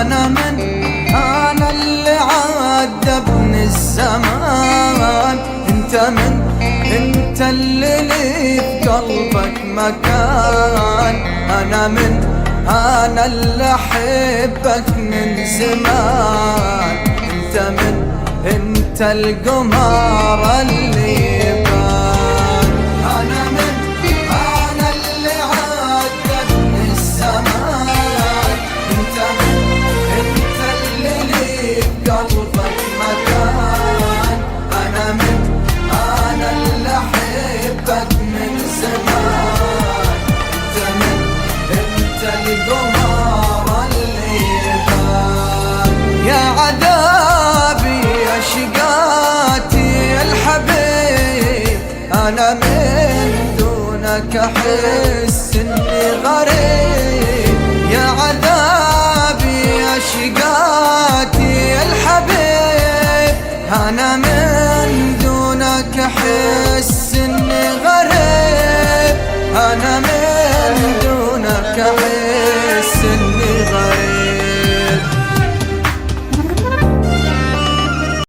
أنا اللي عذبني الزمان. أنت اللي لي بقلبك مكان. أنا اللي أحبك من زمان. أنت القمر اللي يبان. أنا اللي عذبني الزمان. أنت اللي لي بقلبك مكان. أنا اللي أحبك من زمان. أنت القمر اللي يبان. يا عذابي يا شقاتي الحبيب، أنا من دونك أحب.